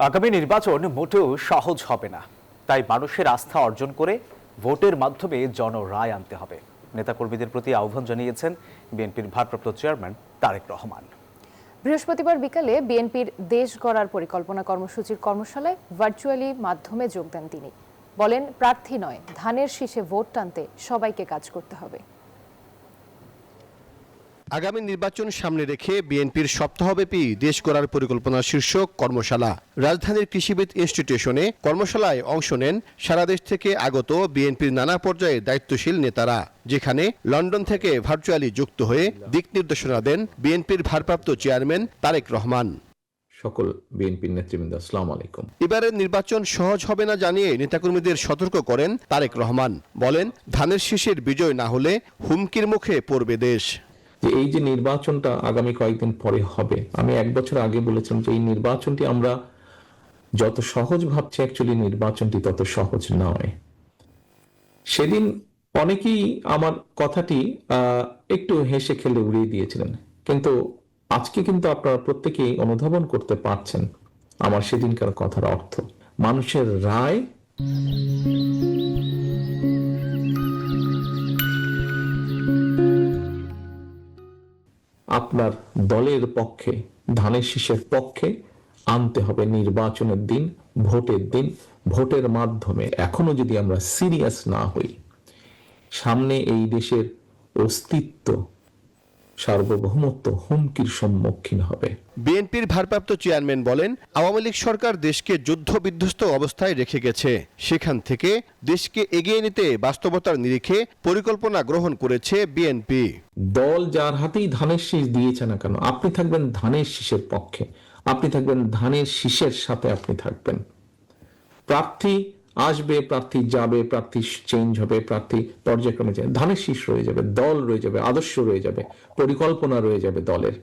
আগামী নির্বাচন মোটেও সহজ হবে না, তাই মানুষের আস্থা অর্জন করে ভোটের মাধ্যমে জনরায় আনতে হবে। নেতাকর্মীদের প্রতি আহ্বান জানিয়েছেন বিএনপির ভারপ্রাপ্ত চেয়ারম্যান তারেক রহমান। বৃহস্পতিবার বিকালে বিএনপির দেশ গড়ার পরিকল্পনা কর্মসূচির কর্মশালায় ভার্চুয়ালি মাধ্যমে যোগ দেন তিনি। বলেন, প্রার্থী নয়, ধানের শীষে ভোট টানতে সবাইকে কাজ করতে হবে। আগামী নির্বাচন সামনে রেখে বিএনপির সপ্তাহব্যাপী দেশ গড়ার পরিকল্পনা শীর্ষক কর্মশালা রাজধানীর কৃষিবিদ ইনস্টিটিউশনে কর্মশালায় অংশ নেন সারা দেশ থেকে আগত বিএনপির নানা পর্যায়ে দায়িত্বশীল নেতারা, যেখানে লন্ডন থেকে ভার্চুয়ালি যুক্ত হয়ে দিক নির্দেশনা দেন বিএনপির ভারপ্রাপ্ত চেয়ারম্যান তারেক রহমান। সকল বিএনপির নেতৃবৃন্দ, আসসালামু আলাইকুম। এবারের নির্বাচন সহজ হবে না জানিয়ে নেতাকর্মীদের সতর্ক করেন তারেক রহমান। বলেন, ধানের শীষের বিজয় না হলে হুমকির মুখে পড়বে দেশ। যে এই যে নির্বাচনটা আগামী কয়েকদিন পরে হবে, আমি এক বছর আগে বলেছিলাম যে এই নির্বাচনটি আমরা যত সহজ ভাবছি, অ্যাকচুয়ালি নির্বাচনটি তত সহজ নয়। সেদিন অনেকেই আমার কথাটি একটু হেসে খেলে উড়িয়ে দিয়েছিলেন, কিন্তু আজকে কিন্তু আপনারা প্রত্যেকেই অনুধাবন করতে পারছেন আমার সেদিনকার কথার অর্থ। মানুষের রায় আপনার দলের পক্ষে, ধানের শীষের পক্ষে আনতে হবে নির্বাচনের দিন, ভোটের দিন। ভোটের মাধ্যমে এখনো যদি আমরা সিরিয়াস না হই, সামনে এই দেশের অস্তিত্ব, সার্বভৌমত্ব হুমকির সম্মুখীন হবে। বিএনপির ভারপ্রাপ্ত চেয়ারম্যান বলেন, আওয়ামী লীগ সরকার দেশকে যুদ্ধ বিধ্বস্ত অবস্থায় রেখে গেছে। সেখান থেকে দেশকে এগিয়ে নিতে বাস্তবতার নিরিখে পরিকল্পনা গ্রহণ করেছে বিএনপি। দল যার হাতেই ধানের শীষ দিয়েছে না কেন, আপনি থাকবেন ধানের শীষের পক্ষে, আপনি থাকবেন ধানের শীষের সাথে, আপনি থাকবেন। প্রার্থী আসবে, প্রার্থী যাবে, প্রার্থী চেঞ্জ হবে, প্রার্থী পর্যায়ক্রমে ধানের শীষ রয়ে যাবে, দল রয়ে যাবে, আদর্শ রয়ে যাবে, পরিকল্পনা রয়ে যাবে দলের।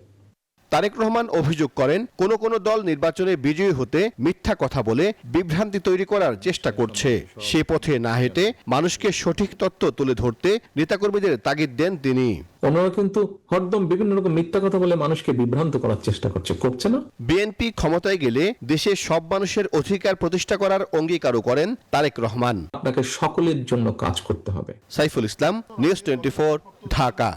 তারেক রহমান অভিযোগ করেন, কোন কোন দল নির্বাচনে বিজয়ী হতে মিথ্যা কথা বলে বিভ্রান্তি তৈরি করার চেষ্টা করছে। সে পথে না হেঁটে মানুষকে সঠিক তথ্য তুলে ধরতে নেতাকর্মীদের তাগিদ দেন তিনি। ওনারা কিন্তু হরদম বিভিন্ন রকম মিথ্যা কথা বলে মানুষকে বিভ্রান্ত করার চেষ্টা করছে না। বিএনপি ক্ষমতায় গেলে দেশের সব মানুষের অধিকার প্রতিষ্ঠা করার অঙ্গীকারও করেন তারেক রহমান। আপনাকে সকলের জন্য কাজ করতে হবে। সাইফুল ইসলাম, নিউজ 24, ঢাকা।